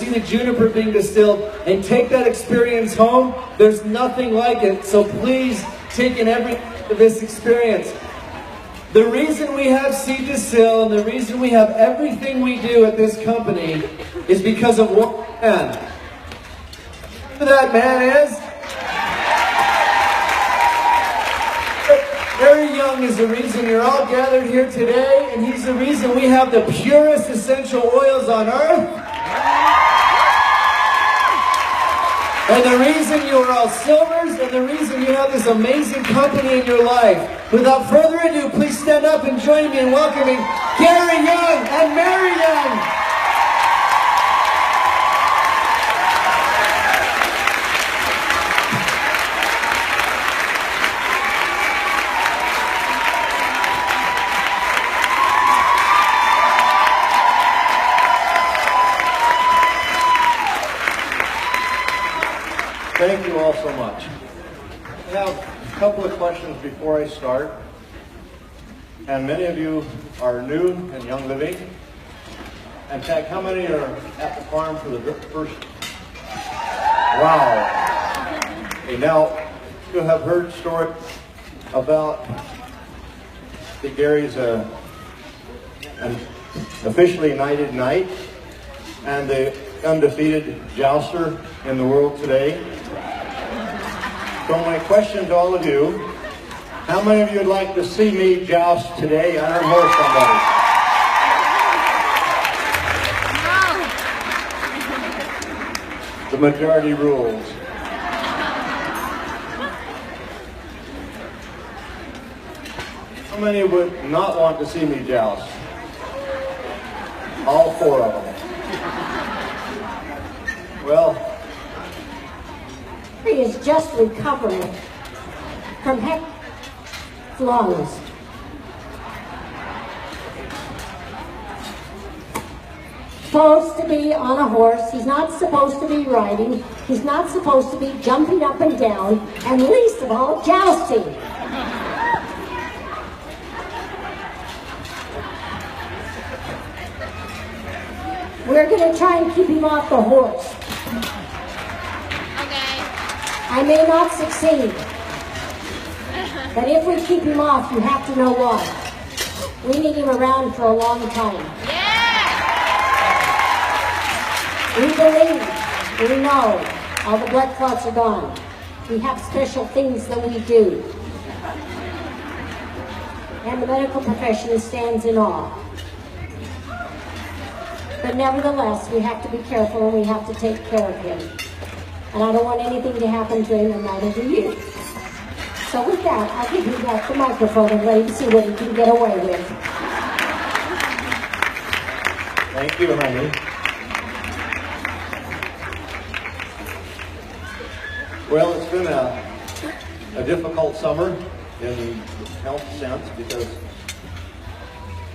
see the juniper being distilled and take that experience home. There's nothing like it. So please take in every of this experience. The reason we have Seed to Still and the reason we have everything we do at this company is because of one man. Who that man is? Larry Young is the reason you're all gathered here today, and he's the reason we have the purest essential oils on earth. And the reason you are all silvers, and the reason you have this amazing company in your life. Without further ado, please stand up and join me in welcoming Gary Young and Mary Young. Thank you all so much. I have a couple of questions before I start. And many of you are new in Young Living. In fact, how many are at the farm for the first? Wow. Okay, now, you have heard stories about that Gary's an officially knighted knight and the undefeated jouster in the world today. So my question to all of you, how many of you would like to see me joust today on a horse somebody? The majority rules. How many would not want to see me joust? All four of them. Well, he is just recovering from heck flawless. Supposed to be on a horse. He's not supposed to be riding. He's not supposed to be jumping up and down, and least of all, jousting. We're going to try and keep him off the horse. I may not succeed, but if we keep him off, you have to know why. We need him around for a long time. Yeah! We believe, we know, all the blood clots are gone. We have special things that we do. And the medical profession stands in awe. But nevertheless, we have to be careful and we have to take care of him. And I don't want anything to happen to him, and neither do you. So with that, I'll give you back the microphone and let him see what he can get away with. Thank you, honey. Well, it's been a difficult summer in health sense because,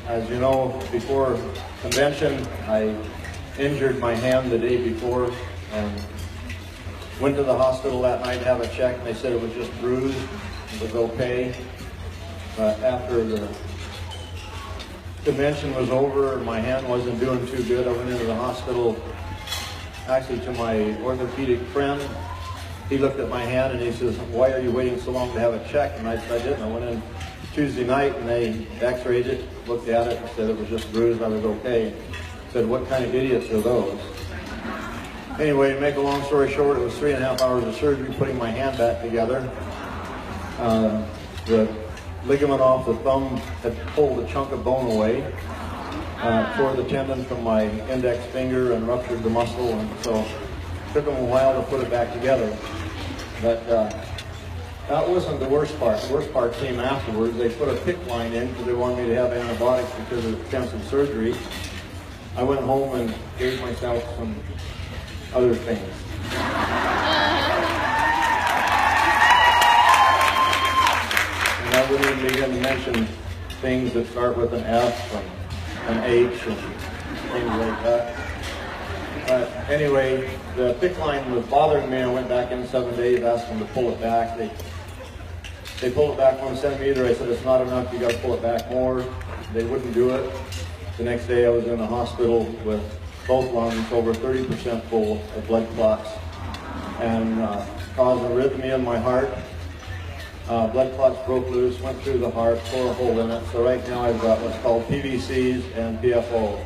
as you know, before convention, I injured my hand the day before and went to the hospital that night to have a check, and they said it was just bruised. It was okay. But after the convention was over, my hand wasn't doing too good. I went into the hospital, actually to my orthopedic friend. He looked at my hand and he says, "Why are you waiting so long to have a check?" And I said, "I didn't." I went in Tuesday night and they x-rayed it, looked at it, and said it was just bruised. I was okay. I said, "What kind of idiots are those?" Anyway, to make a long story short, it was 3.5 hours of surgery putting my hand back together. The ligament off the thumb had pulled a chunk of bone away, tore the tendon from my index finger and ruptured the muscle, and so it took them a while to put it back together. But that wasn't the worst part. The worst part came afterwards. They put a PICC line in because they wanted me to have antibiotics because of extensive surgery. I went home and gave myself some other things. And I wouldn't even begin to mention things that start with an F and an H and things like that. But anyway, the PICC line was bothering me. I went back in 7 days, asked them to pull it back. They pulled it back 1 centimeter. I said, "It's not enough, you got to pull it back more." They wouldn't do it. The next day I was in the hospital with both lungs over 30% full of blood clots, and caused arrhythmia in my heart. Blood clots broke loose, went through the heart, tore a hole in it. So right now I've got what's called PVCs and PFO.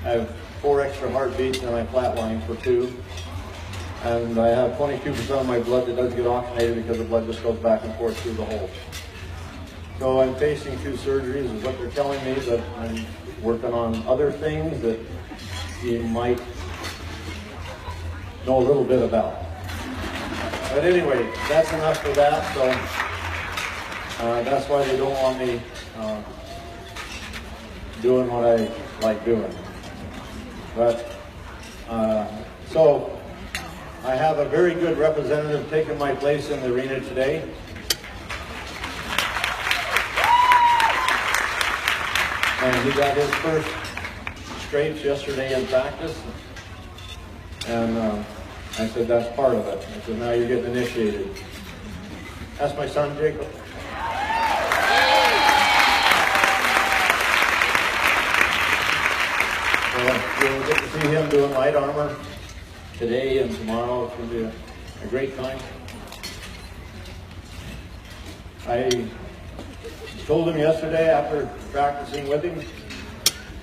I have 4 extra heartbeats and I flatline for 2. And I have 22% of my blood that doesn't get oxygenated because the blood just goes back and forth through the hole. So I'm facing 2 surgeries is what they're telling me, but I'm working on other things that you might know a little bit about. But anyway, that's enough for that. So that's why they don't want me doing what I like doing. But so I have a very good representative taking my place in the arena today. And he got his first straights yesterday in practice. And I said, that's part of it. I said, now you're getting initiated. That's my son, Jacob. So you'll get to see him doing light armor today and tomorrow. It's going to be a great time. I told him yesterday after practicing with him,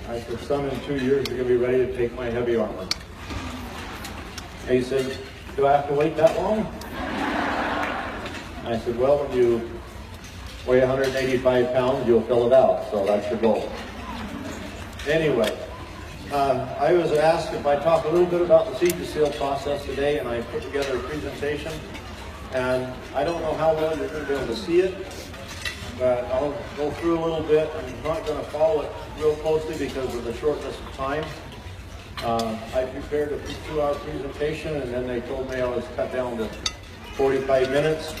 I said, son, in 2 years you're going to be ready to take my heavy armor. And he said, do I have to wait that long? I said, well, when you weigh 185 pounds, you'll fill it out. So that's your goal. Anyway, I was asked if I talk a little bit about the seed to seal process today, and I put together a presentation. And I don't know how well you're going to be able to see it, but I'll go through a little bit. I'm not going to follow it real closely because of the shortness of time. I prepared a 2-hour presentation, and then they told me I was cut down to 45 minutes.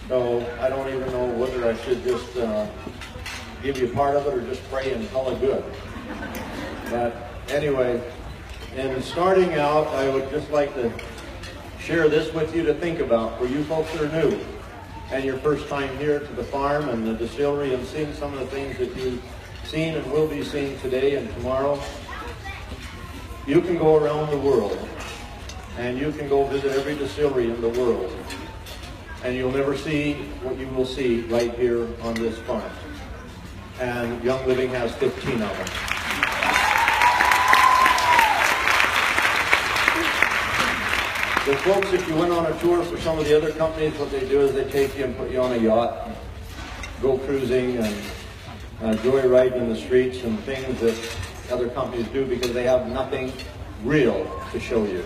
So I don't even know whether I should just give you part of it or just pray and call it good. But anyway, in starting out, I would just like to share this with you to think about for you folks that are new and your first time here to the farm and the distillery and seeing some of the things that you've seen and will be seeing today and tomorrow. You can go around the world and you can go visit every distillery in the world, and you'll never see what you will see right here on this farm. And Young Living has 15 of them. The folks, if you went on a tour for some of the other companies, what they do is they take you and put you on a yacht, go cruising and joyride in the streets and things that other companies do because they have nothing real to show you.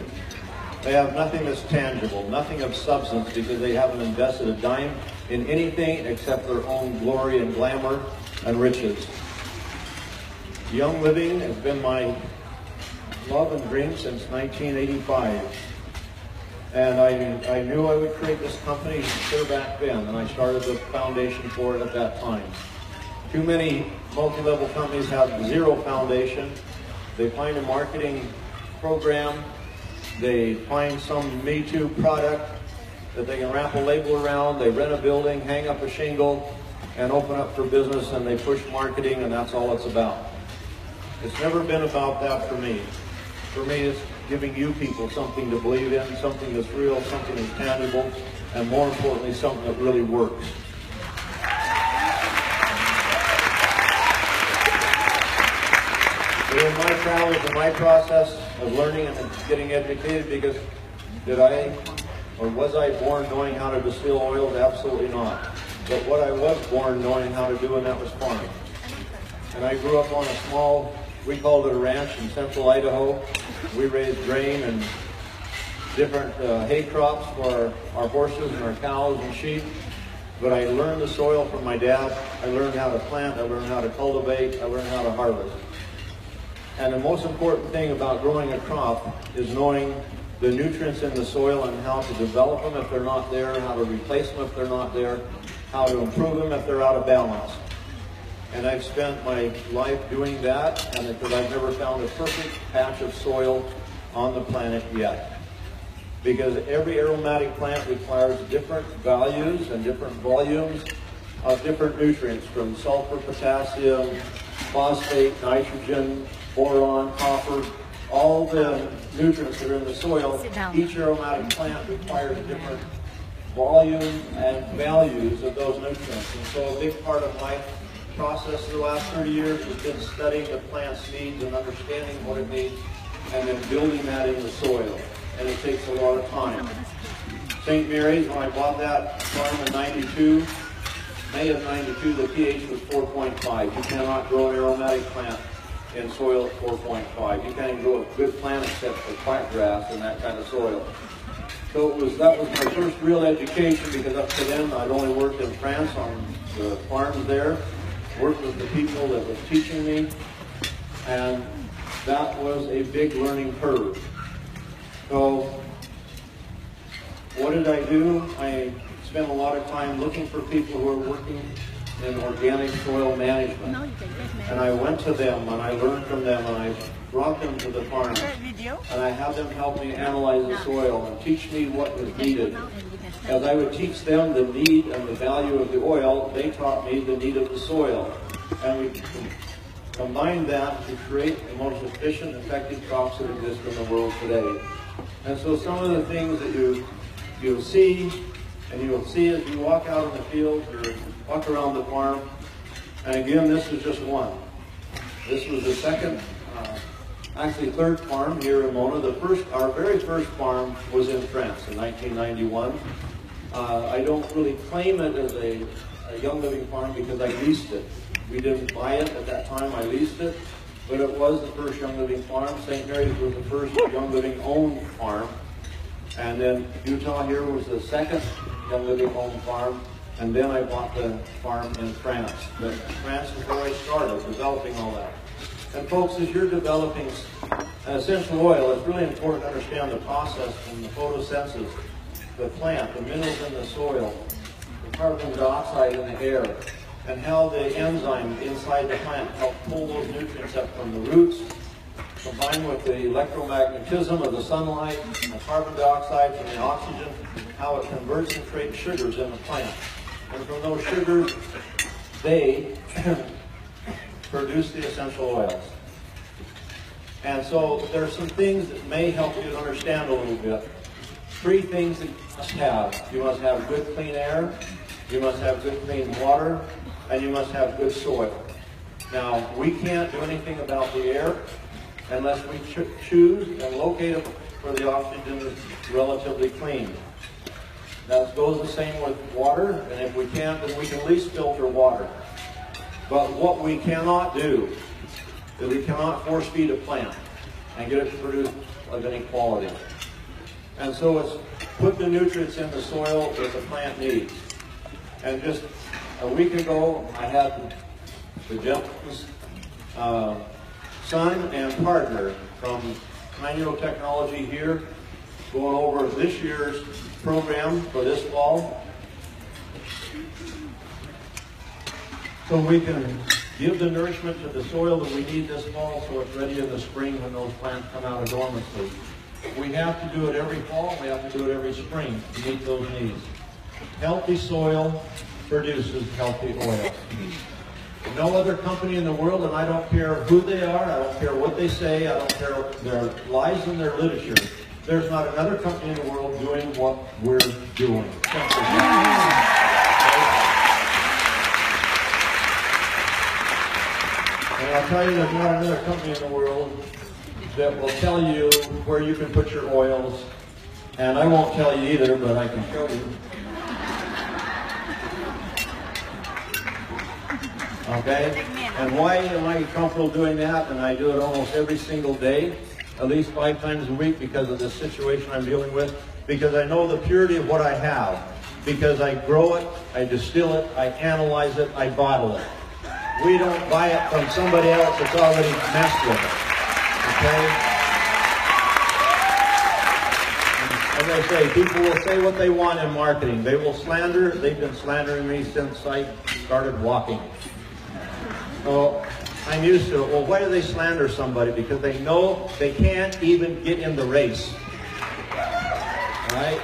They have nothing that's tangible, nothing of substance, because they haven't invested a dime in anything except their own glory and glamour and riches. Young Living has been my love and dream since 1985. And I knew I would create this company clear back then, and I started the foundation for it at that time. Too many multi-level companies have zero foundation. They find a marketing program, they find some Me Too product that they can wrap a label around, they rent a building, hang up a shingle, and open up for business, and they push marketing, and that's all it's about. It's never been about that for me. For me, it's giving you people something to believe in, something that's real, something that's tangible, and more importantly, something that really works. In my travels and my process of learning and getting educated, because did I or was I born knowing how to distill oils? Absolutely not. But what I was born knowing how to do, and that was farming. And I grew up on a small, we called it a ranch in central Idaho. We raised grain and different hay crops for our horses and our cows and sheep. But I learned the soil from my dad. I learned how to plant. I learned how to cultivate. I learned how to harvest. And the most important thing about growing a crop is knowing the nutrients in the soil and how to develop them if they're not there, how to replace them if they're not there, how to improve them if they're out of balance. And I've spent my life doing that, and because I've never found a perfect patch of soil on the planet yet. Because every aromatic plant requires different values and different volumes of different nutrients, from sulfur, potassium, phosphate, nitrogen, boron, copper, all the nutrients that are in the soil, each aromatic plant requires different volume and values of those nutrients. And so a big part of my process for the last 30 years has been studying the plant's needs and understanding what it needs and then building that in the soil. And it takes a lot of time. St. Mary's, when I bought that farm in 92, May of 92, the pH was 4.5. You cannot grow an aromatic plant in soil at 4.5. You can't even grow a good plant except for plant grass in that kind of soil. So that was my first real education, because up to then I'd only worked in France on the farms there, worked with the people that were teaching me, and that was a big learning curve. So what did I do? I spent a lot of time looking for people who are working in organic soil management. And I went to them and I learned from them and I brought them to the farm. And I had them help me analyze the soil and teach me what was needed. As I would teach them the need and the value of the oil, they taught me the need of the soil. And we combined that to create the most efficient, effective crops that exist in the world today. And so some of the things that you'll see, and you'll see as you walk out in the field or walk around the farm. And again, this is just one. This was the second, actually third farm here in Mona. Our very first farm was in France in 1991. I don't really claim it as a Young Living farm because I leased it. We didn't buy it at that time, I leased it. But it was the first Young Living farm. St. Mary's was the first Young Living owned farm. And then Utah here was the second Young Living owned farm. And then I bought the farm in France. But France is where I started, developing all that. And folks, as you're developing an essential oil, it's really important to understand the process from the photosynthesis, the plant, the minerals in the soil, the carbon dioxide in the air, and how the enzymes inside the plant help pull those nutrients up from the roots, combined with the electromagnetism of the sunlight, and the carbon dioxide from the oxygen, how it converts and creates sugars in the plant. And from those sugars, they produce the essential oils. And so there's some things that may help you to understand a little bit. 3 things that you must have. You must have good clean air, you must have good clean water, and you must have good soil. Now, we can't do anything about the air unless we choose and locate it where the oxygen is relatively clean. That goes the same with water, and if we can't, then we can at least filter water. But what we cannot do is we cannot force feed a plant and get it to produce of any quality. And so it's put the nutrients in the soil that the plant needs. And just a week ago, I had the gentleman's son and partner from Manual Technology here going over this year's program for this fall. So we can give the nourishment to the soil that we need this fall so it's ready in the spring when those plants come out of dormancy. We have to do it every fall, we have to do it every spring to meet those needs. Healthy soil produces healthy oil. No other company in the world, and I don't care who they are, I don't care what they say, I don't care their lies and their literature. There's not another company in the world doing what we're doing. And I'll tell you, there's not another company in the world that will tell you where you can put your oils. And I won't tell you either, but I can show you. Okay? And why am I comfortable doing that? And I do it almost every single day, at least 5 times a week, because of the situation I'm dealing with. Because I know the purity of what I have. Because I grow it, I distill it, I analyze it, I bottle it. We don't buy it from somebody else that's already messed with it. Okay? As I say, people will say what they want in marketing. They will slander. They've been slandering me since I started walking. So I'm used to it. Well, why do they slander somebody? Because they know they can't even get in the race. Right?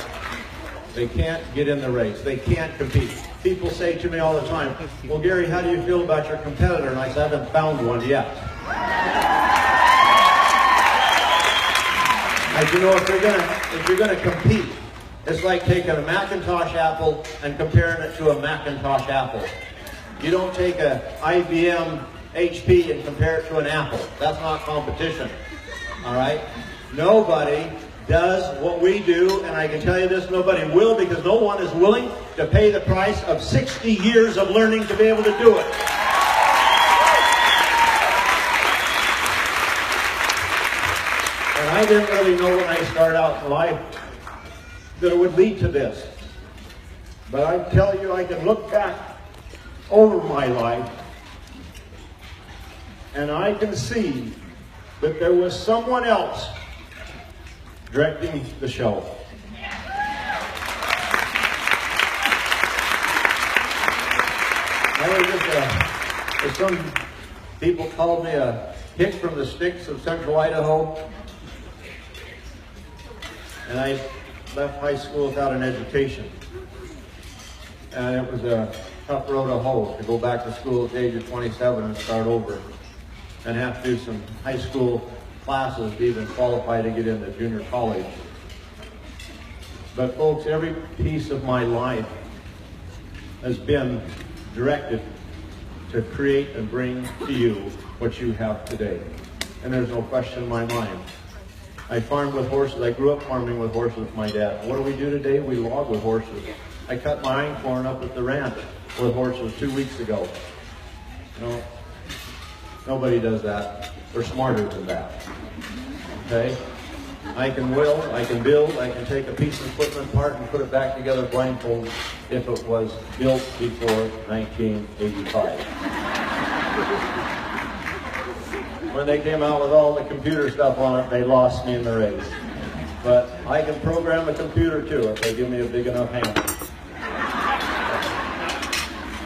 They can't get in the race. They can't compete. People say to me all the time, well, Gary, how do you feel about your competitor? And I said, I haven't found one yet. As you know, if you're gonna compete, it's like taking a Macintosh apple and comparing it to a Macintosh apple. You don't take a IBM HP and compare it to an Apple. That's not competition. All right? Nobody does what we do, and I can tell you this, nobody will, because no one is willing to pay the price of 60 years of learning to be able to do it. And I didn't really know when I started out in life that it would lead to this. But I tell you, I can look back over my life and I can see that there was someone else directing the show. I was just as some people called me a hick from the sticks of central Idaho. And I left high school without an education. And it was a tough road to hoe to go back to school at the age of 27 and start over. And have to do some high school classes to even qualify to get into junior college. But folks, every piece of my life has been directed to create and bring to you what you have today. And there's no question in my mind. I farmed with horses. I grew up farming with horses with my dad. What do we do today? We log with horses. I cut my einkorn up at the ranch with horses 2 weeks ago. You know, nobody does that. We're smarter than that. Okay? I can will, I can build, I can take a piece of equipment apart and put it back together blindfold if it was built before 1985. When they came out with all the computer stuff on it, they lost me in the race. But I can program a computer too if they give me a big enough hand.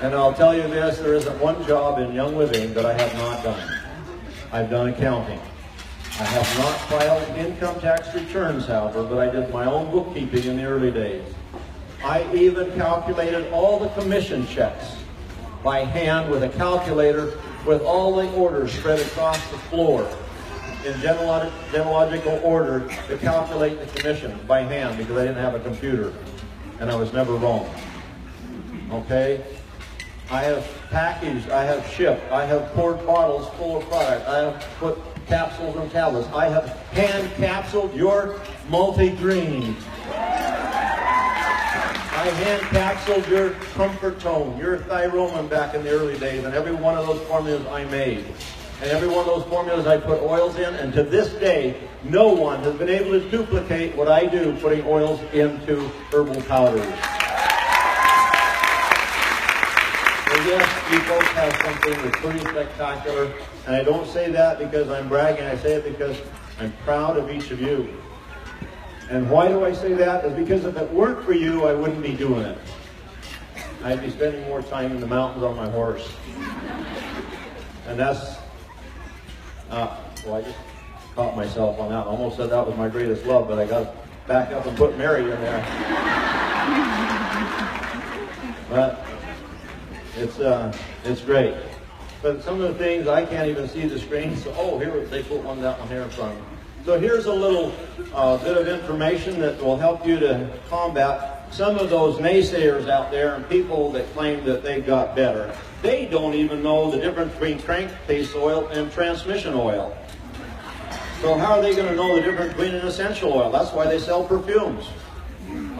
And I'll tell you this, there isn't one job in Young Living that I have not done. I've done accounting. I have not filed income tax returns, however, but I did my own bookkeeping in the early days. I even calculated all the commission checks by hand with a calculator with all the orders spread across the floor in genealogical order to calculate the commission by hand because I didn't have a computer and I was never wrong. Okay? I have packaged, I have shipped, I have poured bottles full of product, I have put capsules and tablets, I have hand capsuled your multi-green. I hand capsuled your Comfort Tone, your Thyroman back in the early days, and every one of those formulas I made. And every one of those formulas I put oils in, and to this day, no one has been able to duplicate what I do putting oils into herbal powders. So yes, you folks have something that's pretty spectacular, and I don't say that because I'm bragging, I say it because I'm proud of each of you. And why do I say that? Is because if it weren't for you, I wouldn't be doing it. I'd be spending more time in the mountains on my horse. And that's, well, I just caught myself on that. I almost said that was my greatest love, but I got to back up and put Mary in there. But it's great. But some of the things, I can't even see the screen, so, oh, here, they put that one here in front of me. So here's a little bit of information that will help you to combat some of those naysayers out there and people that claim that they've got better. They don't even know the difference between crankcase oil and transmission oil. So how are they going to know the difference between an essential oil? That's why they sell perfumes.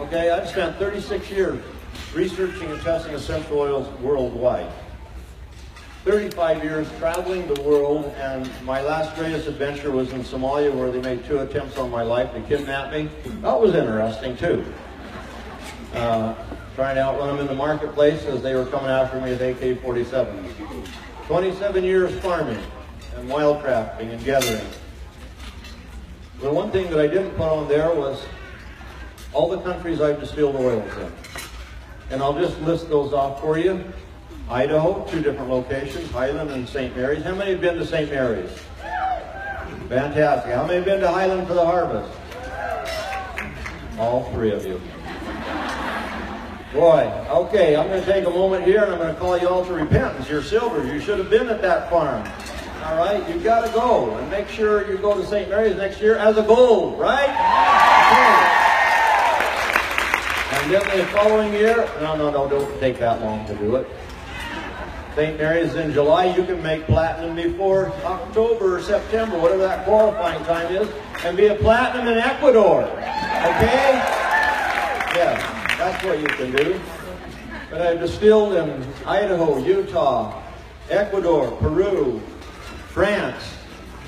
Okay, I've spent 36 years researching and testing essential oils worldwide. 35 years traveling the world, and my last greatest adventure was in Somalia, where they made 2 attempts on my life to kidnap me. That was interesting too. Trying to outrun them in the marketplace as they were coming after me with AK-47s. 27 years farming and wildcrafting and gathering. The one thing that I didn't put on there was all the countries I've distilled oils in. And I'll just list those off for you. Idaho, 2 different locations, Highland and St. Mary's. How many have been to St. Mary's? Fantastic. How many have been to Highland for the harvest? All 3 of you. Boy, okay, I'm going to take a moment here and I'm going to call you all to repentance. You're silver. You should have been at that farm. All right, you've got to go and make sure you go to St. Mary's next year as a gold, right? Okay. And then the following year, no, don't take that long to do it. St. Mary's in July, you can make platinum before October or September, whatever that qualifying time is, and be a platinum in Ecuador. Okay? Yeah, that's what you can do. But I've distilled in Idaho, Utah, Ecuador, Peru, France,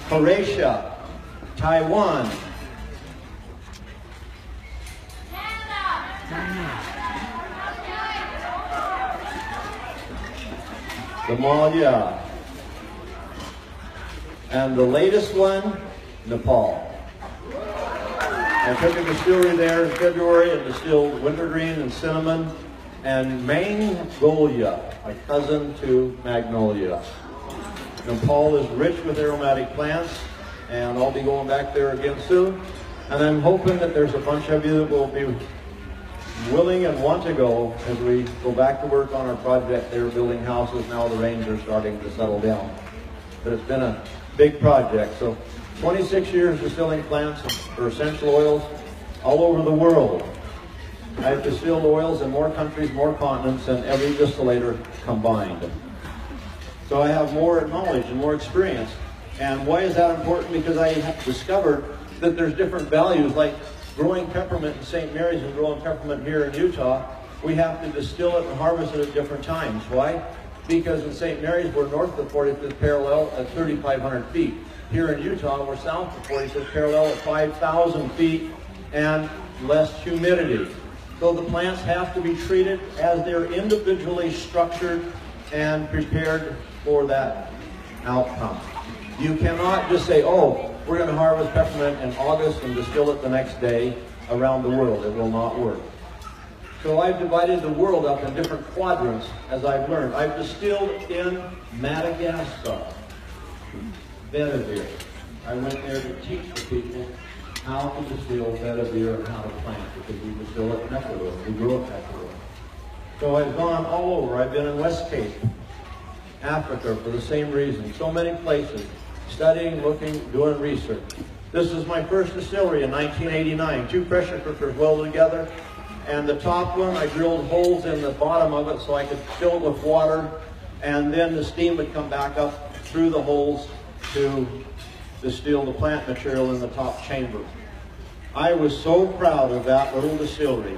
Croatia, Taiwan, Somalia, and the latest one, Nepal. I took a distillery there in February and distilled wintergreen and cinnamon and Magnolia, a cousin to Magnolia. Nepal is rich with aromatic plants, and I'll be going back there again soon. And I'm hoping that there's a bunch of you that will be willing and want to go as we go back to work on our project there, building houses. Now the rains are starting to settle down. But it's been a big project. So 26 years distilling plants for essential oils all over the world. I've distilled oils in more countries, more continents than every distillator combined. So I have more knowledge and more experience. And why is that important? Because I have discovered that there's different values, like growing peppermint in St. Mary's and growing peppermint here in Utah. We have to distill it and harvest it at different times. Why? Because in St. Mary's, we're north of the 45th parallel at 3,500 feet. Here in Utah, we're south of the 45th parallel at 5,000 feet and less humidity. So the plants have to be treated as they're individually structured and prepared for that outcome. You cannot just say, oh, we're going to harvest peppermint in August and distill it the next day around the world. It will not work. So I've divided the world up in different quadrants as I've learned. I've distilled in Madagascar, vetiver. I went there to teach the people how to distill vetiver and how to plant, because we distill it in Ecuador. We grow it in Ecuador. So I've gone all over. I've been in West Cape, Africa for the same reason. So many places, studying, looking, doing research. This is my first distillery in 1989. 2 pressure cookers welded together. And the top one, I drilled holes in the bottom of it so I could fill it with water. And then the steam would come back up through the holes to distill the plant material in the top chamber. I was so proud of that little distillery.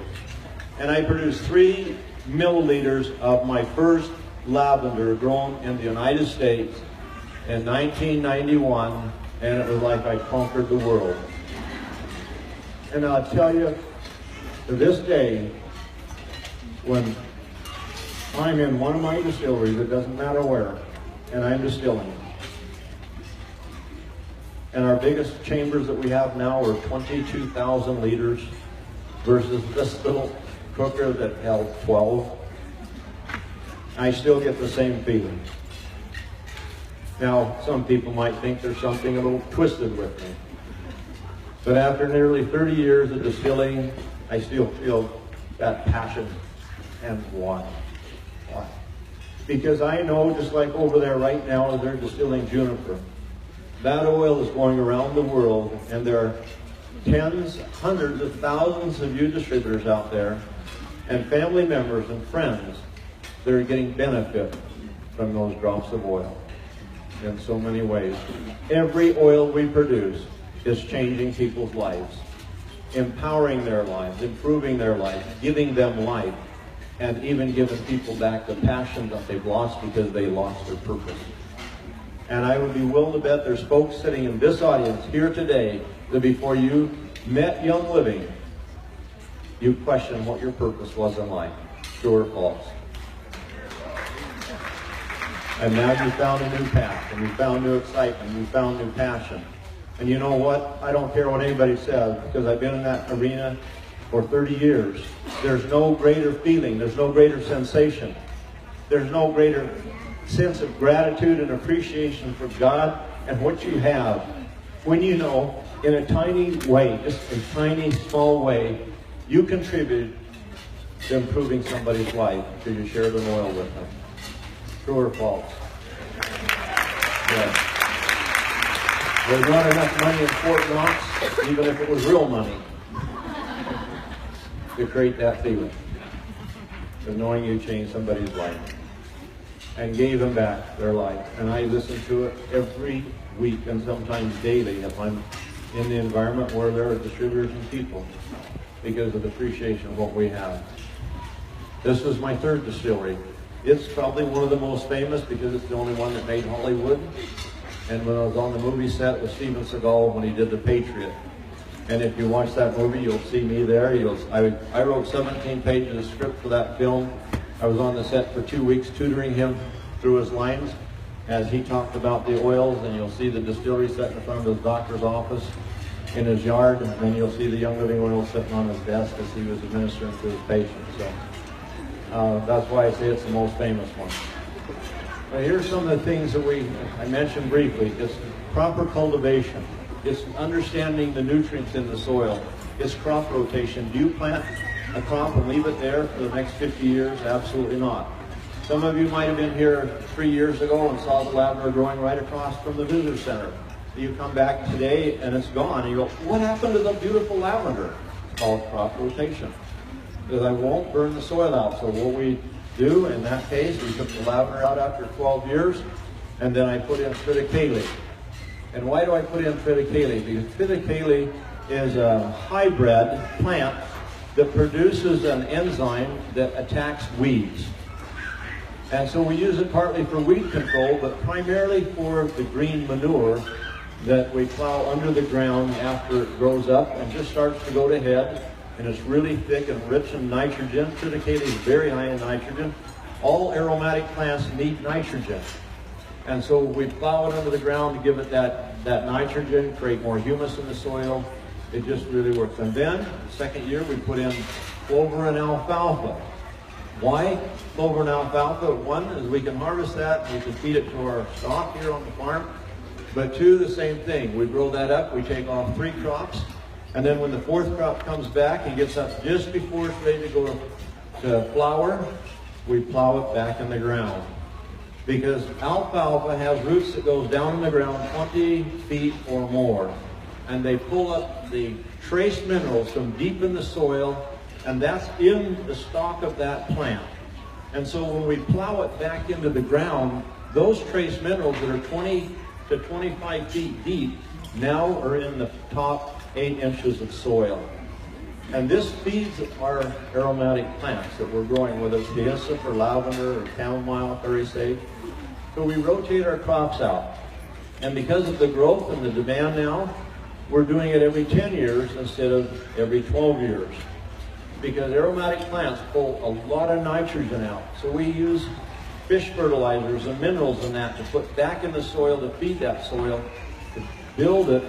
And I produced 3 milliliters of my first lavender grown in the United States in 1991, and it was like I conquered the world. And I'll tell you, to this day, when I'm in one of my distilleries, it doesn't matter where, and I'm distilling, and our biggest chambers that we have now are 22,000 liters versus this little cooker that held 12. I still get the same feeling. Now, some people might think there's something a little twisted with me. But after nearly 30 years of distilling, I still feel that passion. And why? Why? Because I know, just like over there right now, as they're distilling juniper, that oil is going around the world, and there are tens, hundreds of thousands of you distributors out there, and family members and friends that are getting benefit from those drops of oil in so many ways. Every oil we produce is changing people's lives, empowering their lives, improving their lives, giving them life, and even giving people back the passion that they've lost because they lost their purpose. And I would be willing to bet there's folks sitting in this audience here today that before you met Young Living, you questioned what your purpose was in life. True or false? And now you found a new path, and you found new excitement, you found new passion. And you know what? I don't care what anybody says, because I've been in that arena for 30 years. There's no greater feeling, there's no greater sensation, there's no greater sense of gratitude and appreciation for God and what you have when you know, in a tiny way, just a tiny, small way, you contributed to improving somebody's life because you shared an oil with them. True or false? Yes. There's not enough money in Fort Knox, even if it was real money, to create that feeling of knowing you changed somebody's life and gave them back their life. And I listen to it every week and sometimes daily if I'm in the environment where there are distributors and people, because of the appreciation of what we have. This is my third distillery. It's probably one of the most famous because it's the only one that made Hollywood. And when I was on the movie set with Steven Seagal when he did The Patriot, and if you watch that movie, you'll see me there. I wrote 17 pages of script for that film. I was on the set for 2 weeks tutoring him through his lines as he talked about the oils, and you'll see the distillery set in front of his doctor's office in his yard, and then you'll see the Young Living oil sitting on his desk as he was administering to his patients. So that's why I say it's the most famous one. But here's some of the things that I mentioned briefly. It's proper cultivation. It's understanding the nutrients in the soil. It's crop rotation. Do you plant a crop and leave it there for the next 50 years? Absolutely not. Some of you might have been here 3 years ago and saw the lavender growing right across from the visitor center. You come back today and it's gone. And you go, what happened to the beautiful lavender? It's called crop rotation. Because I won't burn the soil out. So what we do in that case, we took the lavender out after 12 years, and then I put in triticale. And why do I put in triticale? Because triticale is a hybrid plant that produces an enzyme that attacks weeds. And so we use it partly for weed control, but primarily for the green manure that we plow under the ground after it grows up and just starts to go to head. And it's really thick and rich in nitrogen. Triticale is very high in nitrogen. All aromatic plants need nitrogen. And so we plow it under the ground to give it that nitrogen, create more humus in the soil. It just really works. And then, the second year, we put in clover and alfalfa. Why clover and alfalfa? One is we can harvest that, we can feed it to our stock here on the farm. But two, the same thing. We grow that up, we take off 3 crops, and then when the 4th crop comes back and gets up just before it's ready to go to flower, we plow it back in the ground. Because alfalfa has roots that goes down in the ground 20 feet or more. And they pull up the trace minerals from deep in the soil, and that's in the stalk of that plant. And so when we plow it back into the ground, those trace minerals that are 20 to 25 feet deep now are in the top 8 inches of soil. And this feeds our aromatic plants that we're growing, whether it's the hyssop or lavender or chamomile, fairy sage. So we rotate our crops out. And because of the growth and the demand now, we're doing it every 10 years instead of every 12 years. Because aromatic plants pull a lot of nitrogen out. So we use fish fertilizers and minerals in that to put back in the soil to feed that soil, to build it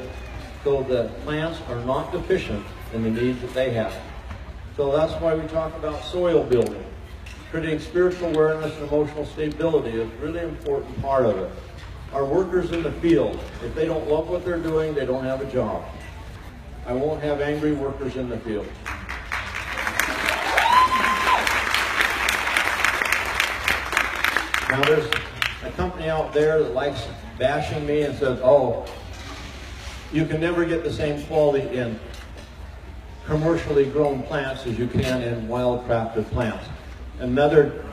so the plants are not deficient in the needs that they have. So that's why we talk about soil building. Creating spiritual awareness and emotional stability is a really important part of it. Our workers in the field, if they don't love what they're doing, they don't have a job. I won't have angry workers in the field. Now there's a company out there that likes bashing me and says, oh, you can never get the same quality in commercially grown plants as you can in wild-crafted plants. Another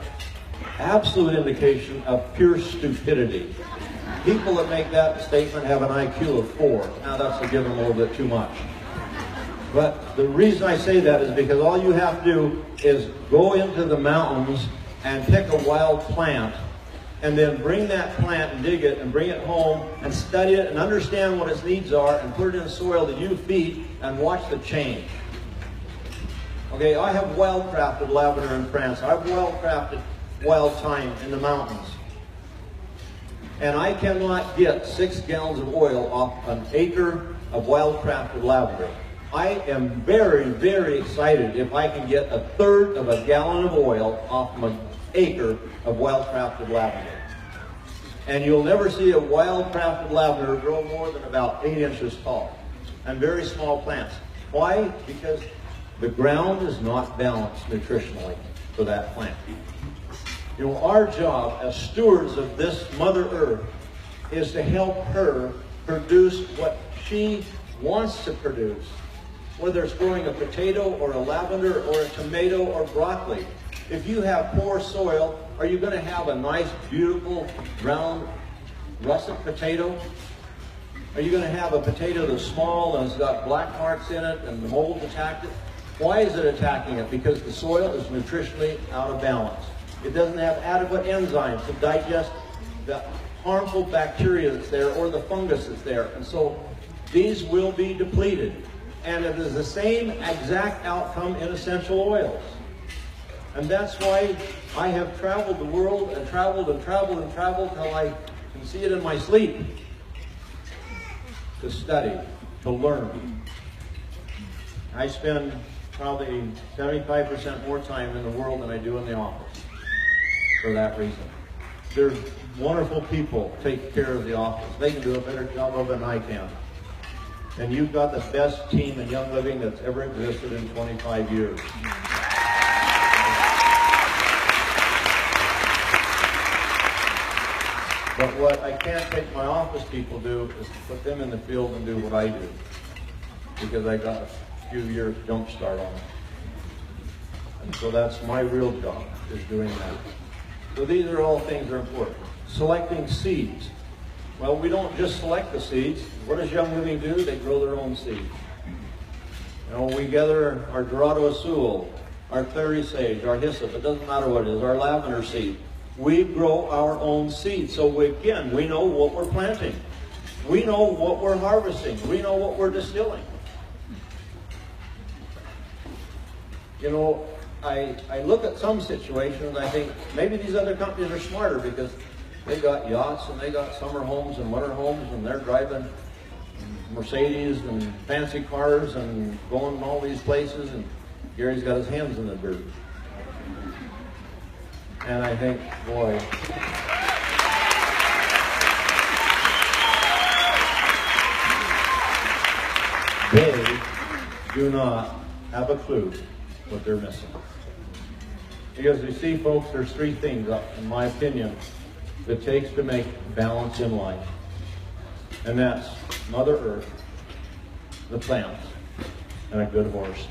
absolute indication of pure stupidity. People that make that statement have an IQ of 4. Now that's a given a little bit too much. But the reason I say that is because all you have to do is go into the mountains and pick a wild plant and then bring that plant and dig it and bring it home and study it and understand what its needs are and put it in soil that you feed and watch the change. Okay, I have wild-crafted lavender in France. I've wild-crafted wild thyme in the mountains. And I cannot get 6 gallons of oil off an acre of wild-crafted lavender. I am very, very excited if I can get 1/3 of a gallon of oil off of an acre of wild-crafted lavender. And you'll never see a wild-crafted lavender grow more than about 8 inches tall. And very small plants. Why? Because the ground is not balanced nutritionally for that plant. You know, our job as stewards of this Mother Earth is to help her produce what she wants to produce, whether it's growing a potato or a lavender or a tomato or broccoli. If you have poor soil, are you going to have a nice, beautiful, round, russet potato? Are you going to have a potato that's small and it's got black marks in it and the mold's attacked it? Why is it attacking it? Because the soil is nutritionally out of balance. It doesn't have adequate enzymes to digest the harmful bacteria that's there or the fungus that's there. And so these will be depleted. And it is the same exact outcome in essential oils. And that's why I have traveled the world and traveled and traveled and traveled till I can see it in my sleep. To study, to learn. I spend probably 75% more time in the world than I do in the office for that reason. There's wonderful people take care of the office. They can do a better job of it than I can. And you've got the best team in Young Living that's ever existed in 25 years. But what I can't take my office people do is to put them in the field and do what I do. Because I got a few years jump start on it. And so that's my real job, is doing that. So these are all things that are important. Selecting seeds. Well, we don't just select the seeds. What does Young Living do? They grow their own seeds. You know, we gather our Dorado Azul, our clary sage, our hyssop, it doesn't matter what it is, our lavender seed. We grow our own seeds. So again, we know what we're planting. We know what we're harvesting. We know what we're distilling. You know, I look at some situations and I think maybe these other companies are smarter because they got yachts and they got summer homes and winter homes and they're driving Mercedes and fancy cars and going all these places, and Gary's got his hands in the dirt. And I think, boy, they do not have a clue what they're missing. Because you see, folks, there's three things, in my opinion, that it takes to make balance in life. And that's Mother Earth, the plants, and a good horse.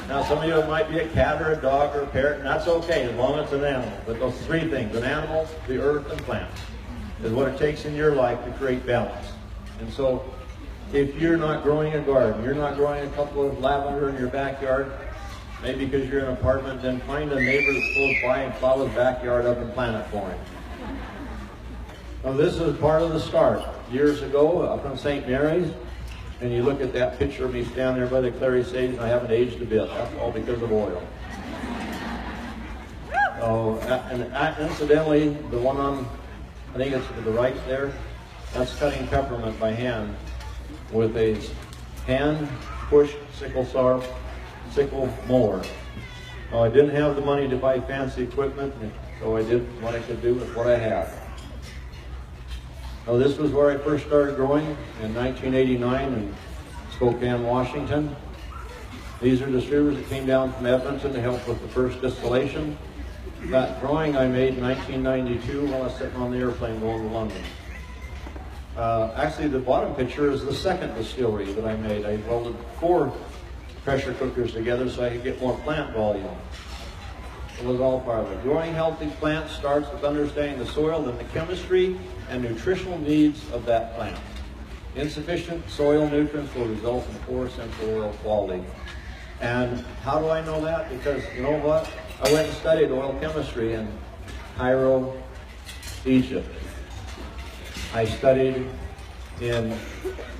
Now, some of you might be a cat or a dog or a parrot, and that's okay as long as it's an animal. But those three things, an animal, the earth, and plants, is what it takes in your life to create balance. And so, if you're not growing a garden, you're not growing a couple of lavender in your backyard, maybe because you're in an apartment, then find a neighbor that's close by and plow his backyard up and plant it for him. Now, this is part of the start. Years ago, up in St. Mary's, and you look at that picture of me standing there by the clary sage, and I haven't aged a bit. That's all because of oil. Oh, and incidentally, the one on, I think it's to the right there, that's cutting peppermint by hand with a hand-pushed sickle mower. Well, I didn't have the money to buy fancy equipment, so I did what I could do with what I had. Now, this was where I first started growing in 1989 in Spokane, Washington. These are distributors that came down from Edmonton to help with the first distillation. That drawing I made in 1992 while I was sitting on the airplane going to London. Actually, the bottom picture is the second distillery that I made. I welded 4 pressure cookers together so I could get more plant volume. It was all part of it. Growing healthy plants starts with understanding the soil and the chemistry and nutritional needs of that plant. Insufficient soil nutrients will result in poor essential oil quality. And how do I know that? Because you know what? I went and studied oil chemistry in Cairo, Egypt. I studied in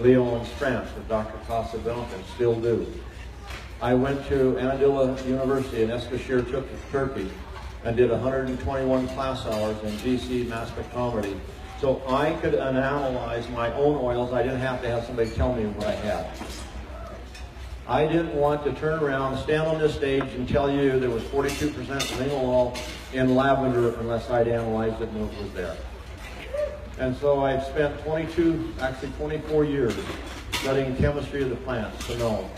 Lyon, France with Dr. Casablanca, and still do. I went to Anadolu University in Eskişehir, Turkey, and did 121 class hours in GC mass spectrometry. So I could analyze my own oils. I didn't have to have somebody tell me what I had. I didn't want to turn around, stand on this stage, and tell you there was 42% linalool in lavender unless I'd analyzed it and knew it was there. And so I've spent 24 years studying chemistry of the plants to know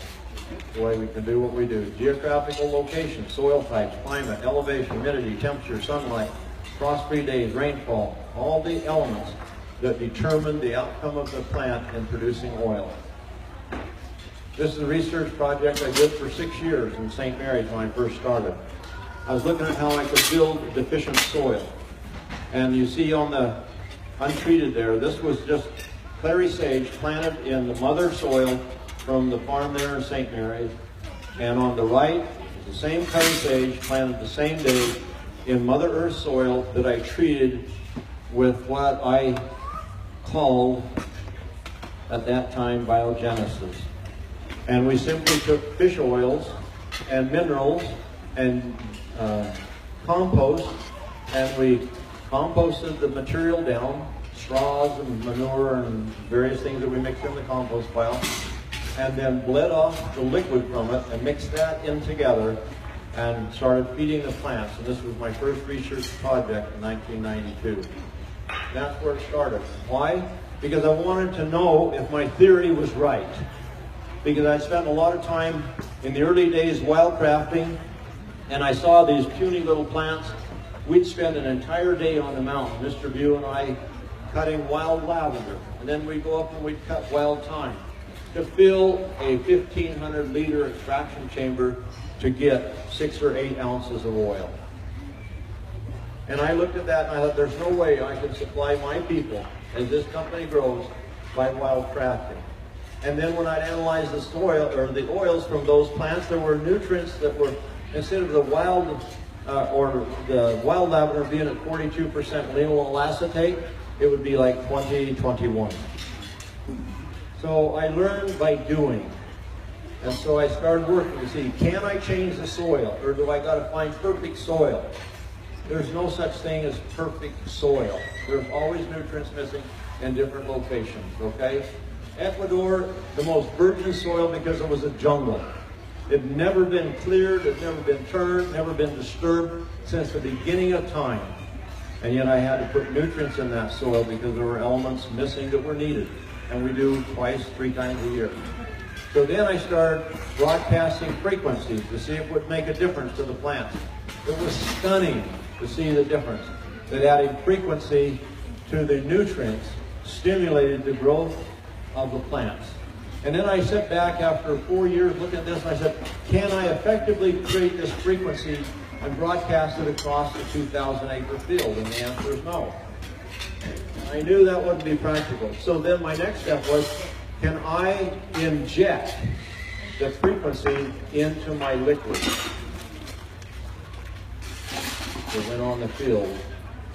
the way we can do what we do. Geographical location, soil types, climate, elevation, humidity, temperature, sunlight, frost-free days, rainfall, all the elements that determined the outcome of the plant in producing oil. This is a research project I did for 6 years in St. Mary's when I first started. I was looking at how I could build deficient soil. And you see on the untreated there, this was just clary sage planted in the mother soil from the farm there in St. Mary's. And on the right, the same clary sage planted the same day in Mother Earth soil that I treated with what I called at that time biogenesis. And we simply took fish oils and minerals and compost, and we composted the material down, straws and manure and various things that we mixed in the compost pile, and then bled off the liquid from it and mixed that in together and started feeding the plants. And this was my first research project in 1992. That's where it started. Why? Because I wanted to know if my theory was right. Because I spent a lot of time in the early days wildcrafting, and I saw these puny little plants. We'd spend an entire day on the mountain, Mr. View and I, cutting wild lavender. And then we'd go up and we'd cut wild thyme to fill a 1,500 liter extraction chamber to get 6 or 8 ounces of oil. And I looked at that and I thought, there's no way I can supply my people as this company grows by wildcrafting. And then when I'd analyze the soil or the oils from those plants, there were nutrients that were, instead of the wild lavender being at 42% linalool acetate, it would be like 21. So I learned by doing. And so I started working to see, can I change the soil, or do I got to find perfect soil? There's no such thing as perfect soil. There's always nutrients missing in different locations, okay? Ecuador, the most virgin soil because it was a jungle. It had never been cleared, it had never been turned, never been disturbed since the beginning of time. And yet I had to put nutrients in that soil because there were elements missing that were needed. And we do twice, 3 times a year. So then I started broadcasting frequencies to see if it would make a difference to the plants. It was stunning to see the difference. That adding frequency to the nutrients stimulated the growth of the plants. And then I sat back after 4 years looking at this and I said, can I effectively create this frequency and broadcast it across the 2,000 acre field? And the answer is no. I knew that wouldn't be practical. So then my next step was, can I inject the frequency into my liquid? We went on the field,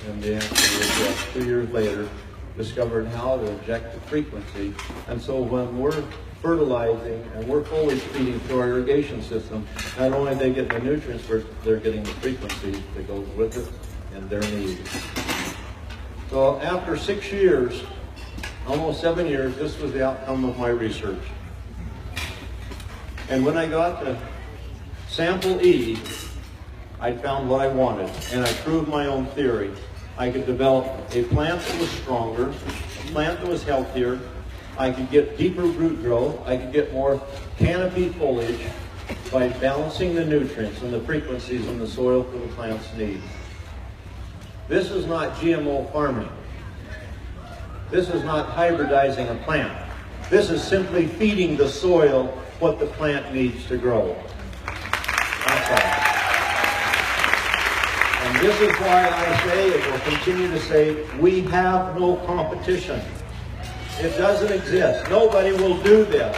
and the answer was yes. 2 years later, discovered how to inject the frequency. And so when we're fertilizing and we're foliage feeding through our irrigation system, not only they get the nutrients, but they're getting the frequency that goes with it and their needs. So after 6 years, almost 7 years, this was the outcome of my research. And when I got to sample E, I found what I wanted, and I proved my own theory. I could develop a plant that was stronger, a plant that was healthier. I could get deeper root growth. I could get more canopy foliage by balancing the nutrients and the frequencies in the soil for the plant's needs. This is not GMO farming. This is not hybridizing a plant. This is simply feeding the soil what the plant needs to grow. That's all. And this is why I say, and will continue to say, we have no competition. It doesn't exist. Nobody will do this.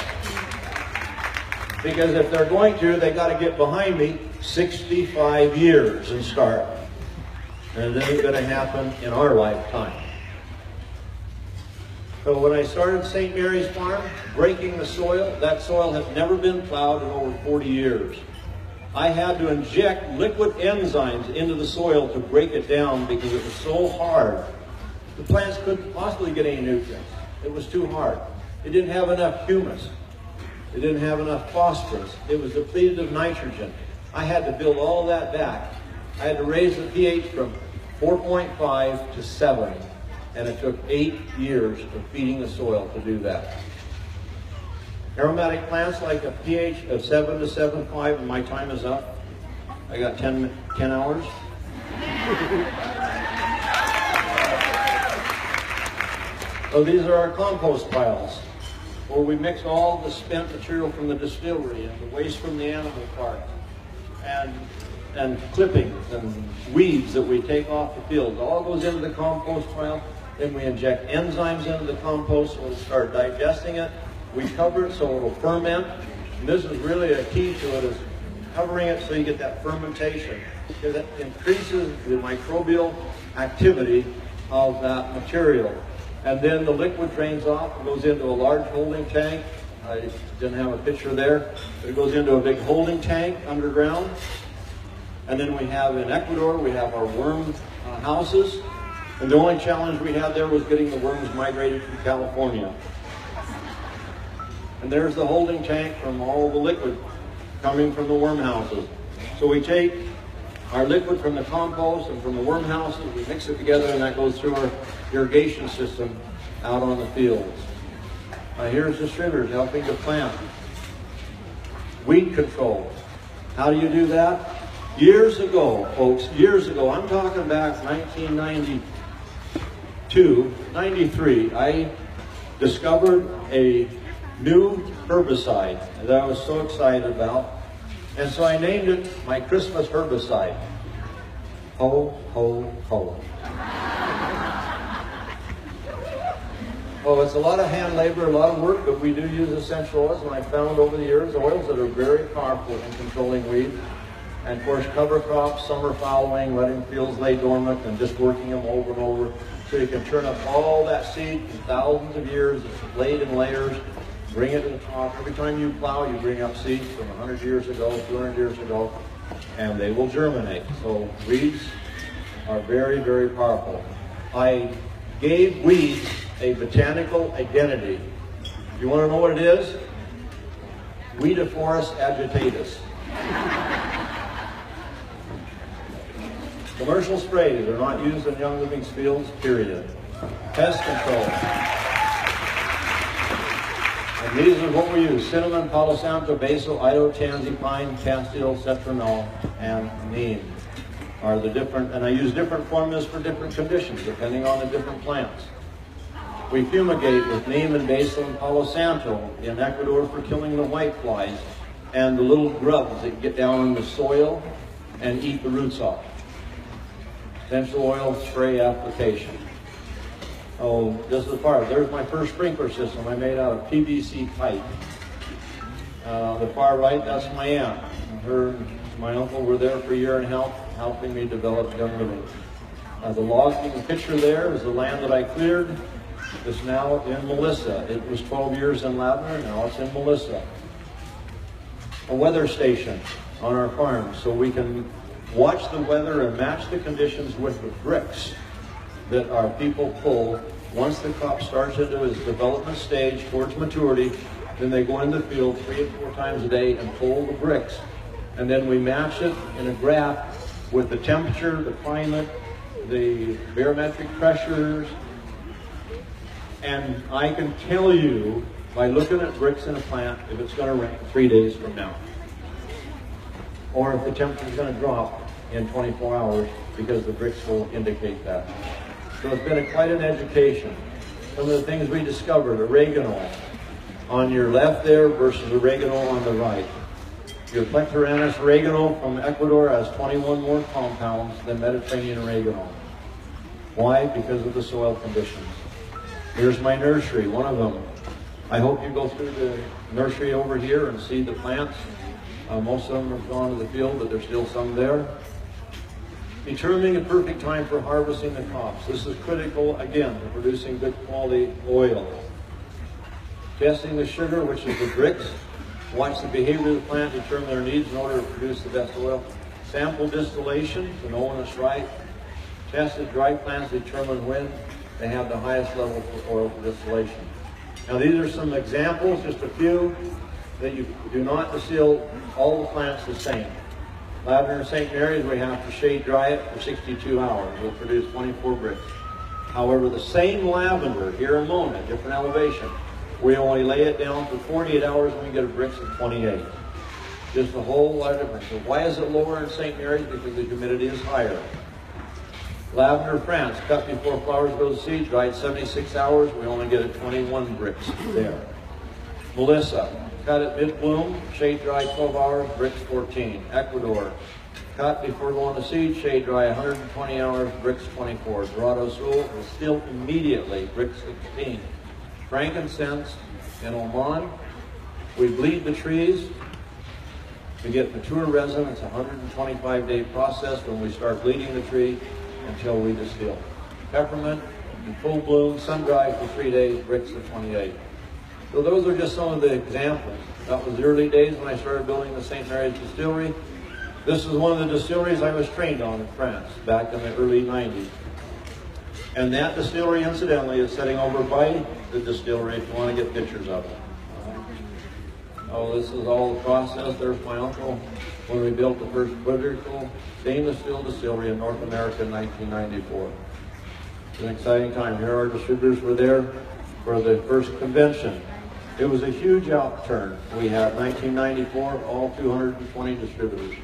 Because if they're going to, they got to get behind me 65 years and start. And it ain't going to happen in our lifetime. So when I started St. Mary's Farm, breaking the soil, that soil has never been plowed in over 40 years. I had to inject liquid enzymes into the soil to break it down because it was so hard. The plants couldn't possibly get any nutrients. It was too hard. It didn't have enough humus. It didn't have enough phosphorus. It was depleted of nitrogen. I had to build all that back. I had to raise the pH from 4.5 to 7. And it took 8 years of feeding the soil to do that. Aromatic plants like a pH of 7 to 7.5, and my time is up. I got 10 hours. So these are our compost piles, where we mix all the spent material from the distillery and the waste from the animal park, and clippings and weeds that we take off the fields. All goes into the compost pile. Then we inject enzymes into the compost, so it'll start digesting it. We cover it so it'll ferment. And this is really a key to it, is covering it so you get that fermentation, because it increases the microbial activity of that material. And then the liquid drains off and goes into a large holding tank. I didn't have a picture there, but it goes into a big holding tank underground. And then we have in Ecuador, we have our worm houses. And the only challenge we had there was getting the worms migrated from California. And there's the holding tank from all the liquid coming from the worm houses. So we take our liquid from the compost and from the worm houses, we mix it together, and that goes through our irrigation system out on the fields. Here's distributors helping to plant. Weed control. How do you do that? Years ago, folks, years ago, I'm talking back 1992, 93, I discovered a new herbicide that I was so excited about. And so I named it my Christmas herbicide. Ho, ho, ho. Oh, it's a lot of hand labor, a lot of work, but we do use essential oils, and I found over the years oils that are very powerful in controlling weeds. And of course, cover crops, summer fallowing, letting fields lay dormant, and just working them over and over so you can turn up all that seed for thousands of years. It's laid in layers. Bring it to the top. Every time you plow, you bring up seeds from 100 years ago, 200 years ago, and they will germinate. So weeds are very, very powerful. I gave weeds a botanical identity. You want to know what it is? Weediformis agitatus. Commercial sprays are not used in young living fields, period. Pest control. And these are what we use: cinnamon, palo santo, basil, ido, tansy, pine, castile, citronelle, and neem are the different, and I use different formulas for different conditions depending on the different plants. We fumigate with neem and basil and palo santo in Ecuador for killing the white flies and the little grubs that get down in the soil and eat the roots off. Essential oil spray application. Oh, this is the part. There's my first sprinkler system I made out of PVC pipe. The far right, that's my aunt. Her and my uncle were there for a year and a half, helping me develop young living. The logging picture there is the land that I cleared. It's now in Melissa. It was 12 years in Lavender, now it's in Melissa. A weather station on our farm, so we can watch the weather and match the conditions with the bricks that our people pull. Once the crop starts into its development stage towards maturity, then they go into the field 3 and 4 times a day and pull the bricks. And then we match it in a graph with the temperature, the climate, the barometric pressures. And I can tell you by looking at bricks in a plant if it's going to rain 3 days from now, or if the temperature is going to drop in 24 hours, because the bricks will indicate that. So it's been quite an education. Some of the things we discovered: oregano on your left there versus oregano on the right. Your Plectranus oregano from Ecuador has 21 more compounds than Mediterranean oregano. Why? Because of the soil conditions. Here's my nursery, one of them. I hope you go through the nursery over here and see the plants. Most of them have gone to the field, but there's still some there. Determining a perfect time for harvesting the crops. This is critical, again, to producing good quality oil. Testing the sugar, which is the bricks. Watch the behavior of the plant, determine their needs in order to produce the best oil. Sample distillation to know when it's right. Tested dry plants, determine when they have the highest level for oil for distillation. Now these are some examples, just a few, that you do not distill all the plants the same. Lavender and St. Mary's, we have to shade dry it for 62 hours. We'll produce 24 bricks. However, the same lavender here in Mona, different elevation, we only lay it down for 48 hours and we get a bricks of 28. Just a whole lot of difference. So why is it lower in St. Mary's? Because the humidity is higher. Lavender, France, cut before flowers go to seed, dried 76 hours. We only get it 21 bricks there. Melissa, cut at mid-bloom, shade dry 12 hours, bricks 14. Ecuador, cut before going to seed, shade dry 120 hours, bricks 24. Dorado Sul, still immediately, bricks 16. Frankincense in Oman, we bleed the trees. We get mature resin. It's a 125-day process when we start bleeding the tree until we distill. Peppermint in full bloom, sun-dried for 3 days, bricks of 28. So those are just some of the examples. That was the early days when I started building the St. Mary's Distillery. This is one of the distilleries I was trained on in France back in the early 90s. And that distillery, incidentally, is sitting over by the distillery if you want to get pictures of it. Oh, this is all the process. There's my uncle when we built the first vertical stainless steel distillery in North America in 1994. It's an exciting time. Here our distributors were there for the first convention. It was a huge outturn. We had 1994, all 220 distributors.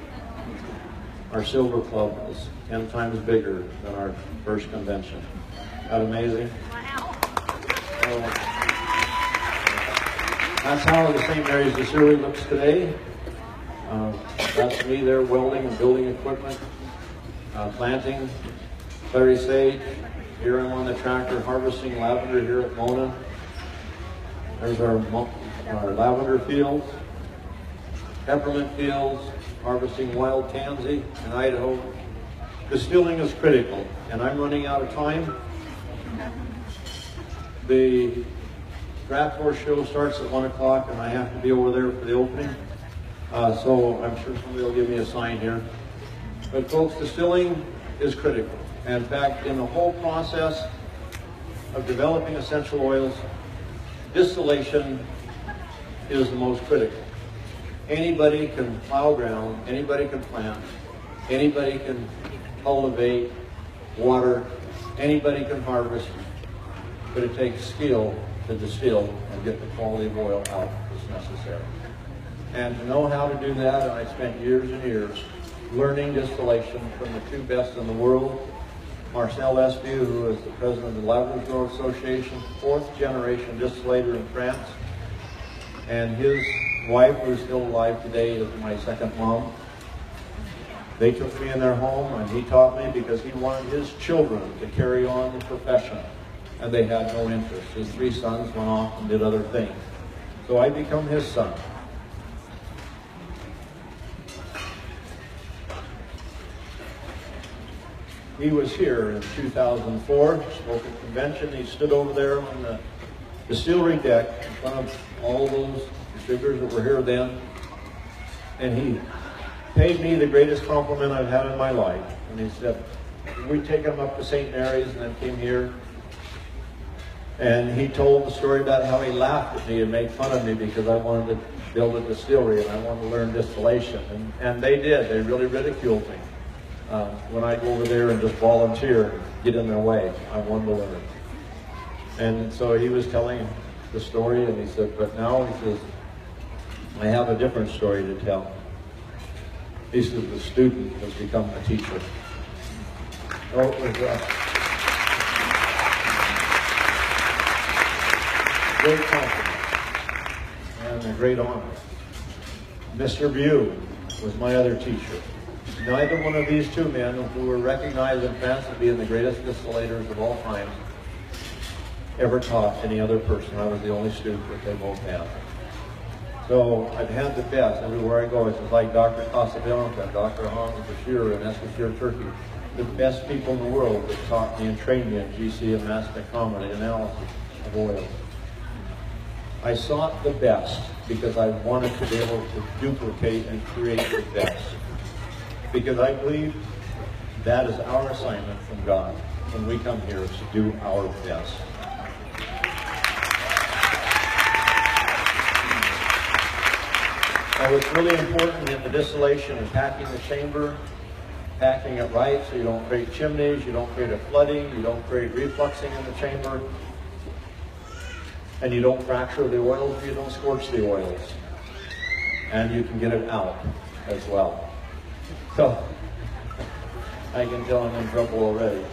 Our Silver Club was 10 times bigger than our first convention. Isn't that amazing? Wow. That's how the St. Mary's Distillery looks today. That's me there welding and building equipment, planting clary sage. Here I'm on the tractor harvesting lavender here at Mona. There's our lavender fields, peppermint fields, harvesting wild tansy in Idaho. Distilling is critical, and I'm running out of time. The draft horse show starts at 1 o'clock, and I have to be over there for the opening. So I'm sure somebody will give me a sign here. But folks, distilling is critical. And in fact, in the whole process of developing essential oils, distillation is the most critical. Anybody can plow ground, anybody can plant, anybody can cultivate, water, anybody can harvest, but it takes skill to distill and get the quality of oil out that's necessary. And to know how to do that, and I spent years and years learning distillation from the two best in the world. Marcel Espiau, who is the president of the Lavender Growers Association, 4th generation distillator in France. And his wife, who's still alive today, is my second mom. They took me in their home, and he taught me because he wanted his children to carry on the profession. And they had no interest. His 3 sons went off and did other things. So I become his son. He was here in 2004, spoke at convention. He stood over there on the distillery deck in front of all those distributors that were here then. And he paid me the greatest compliment I've had in my life. And he said, we'd taken him up to St. Mary's and then came here. And he told the story about how he laughed at me and made fun of me because I wanted to build a distillery and I wanted to learn distillation. And they did. They really ridiculed me. When I go over there and just volunteer and get in their way, I wanted to learn. And so he was telling the story, and he said, but now, he says, I have a different story to tell. He says, the student has become a teacher. Oh, it was great compliment and a great honor. Mr. Bew was my other teacher. Neither one of these two men, who were recognized in France as being the greatest distillators of all time, ever taught any other person. I was the only student that they both had. So I've had the best everywhere I go. It's like Dr. Casablanca, Dr. Hans Bashir, and Eskişehir, Turkey. The best people in the world that taught me and trained me in GC and mass spectrometry analysis of oils. I sought the best because I wanted to be able to duplicate and create the best. Because I believe that is our assignment from God when we come here, is to do our best. Now, what's really important in the distillation is packing the chamber, packing it right so you don't create chimneys, you don't create a flooding, you don't create refluxing in the chamber, and you don't fracture the oils, you don't scorch the oils, and you can get it out as well. So, I can tell I'm in trouble already.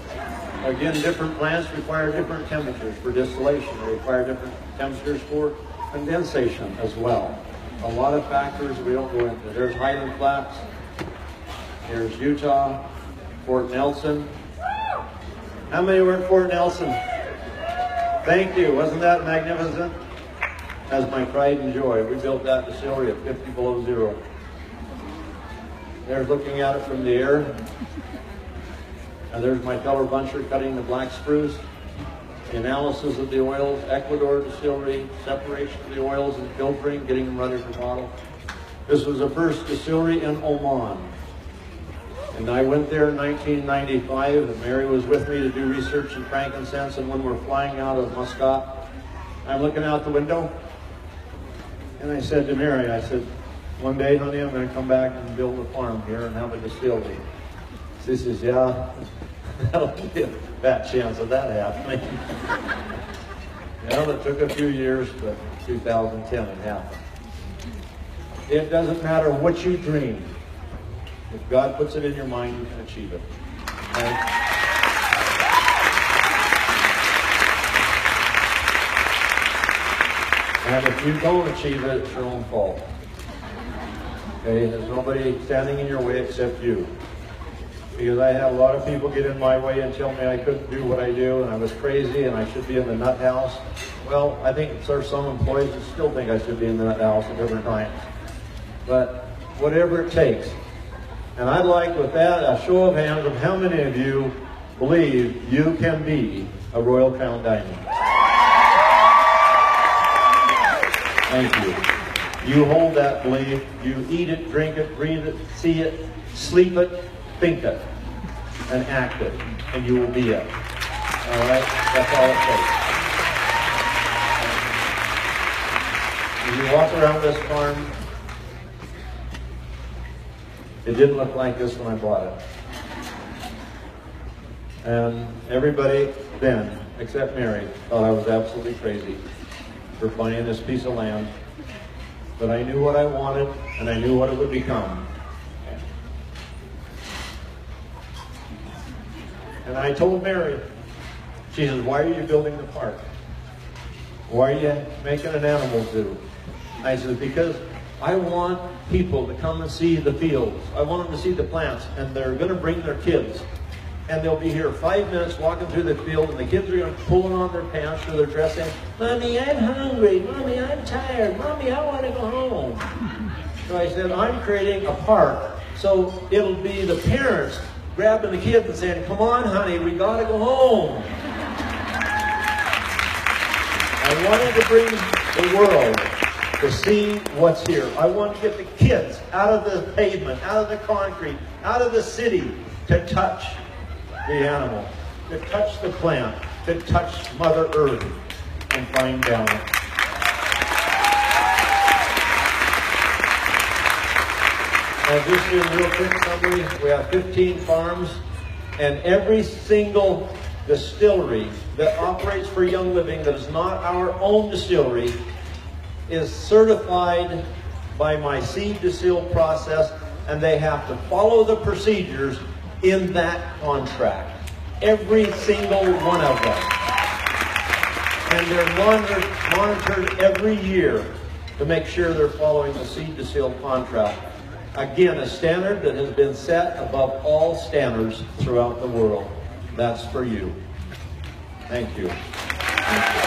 Again, different plants require different temperatures for distillation. They require different temperatures for condensation as well. A lot of factors we don't go into. There's Highland Flats. Here's Utah, Fort Nelson. How many were at Fort Nelson? Thank you. Wasn't that magnificent? That's my pride and joy. We built that distillery at 50 below zero. There's looking at it from the air. And there's my fellow buncher cutting the black spruce. The analysis of the oils, Ecuador distillery, separation of the oils and filtering, getting them ready for bottle. This was the first distillery in Oman. And I went there in 1995, and Mary was with me to do research in frankincense, and when we're flying out of Muscat, I'm looking out the window, and I said to Mary, I said, one day, honey, I'm going to come back and build a farm here and have a distillery. She says, yeah, that'll be a fat chance of that happening. Well, it took a few years, but 2010 it happened. It doesn't matter what you dream. If God puts it in your mind, you can achieve it. Okay? And if you don't achieve it, it's your own fault. Okay? There's nobody standing in your way except you. Because I had a lot of people get in my way and tell me I couldn't do what I do and I was crazy and I should be in the nut house. Well, I think there's some employees that still think I should be in the nut house at different times. But whatever it takes. And I'd like with that a show of hands of how many of you believe you can be a Royal Crown Diamond. Thank you. You hold that belief. You eat it, drink it, breathe it, see it, sleep it, think it, and act it, and you will be it. All right? That's all it takes. When you walk around this farm, it didn't look like this when I bought it. And everybody then, except Mary, thought I was absolutely crazy for buying this piece of land. But I knew what I wanted, and I knew what it would become. And I told Mary, she says, why are you building the park? Why are you making an animal zoo? I said, because I want people to come and see the fields. I want them to see the plants, and they're going to bring their kids. And they'll be here 5 minutes walking through the field, and the kids are going to pull on their pants or their dress saying, Mommy, I'm hungry. Mommy, I'm tired. Mommy, I want to go home. So I said, I'm creating a park, so it'll be the parents grabbing the kids and saying, come on, honey, we got to go home. I wanted to bring the world to see what's here. I want to get the kids out of the pavement, out of the concrete, out of the city to touch the animal, to touch the plant, to touch Mother Earth and find balance. And just a real quick summary, we have 15 farms, and every single distillery that operates for Young Living that is not our own distillery is certified by my seed distill process, and they have to follow the procedures in that contract. Every single one of them. And they're monitored every year to make sure they're following the seed distill contract. Again, a standard that has been set above all standards throughout the world. That's for you. Thank you. Thank you.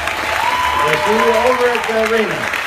We'll see you over at the arena.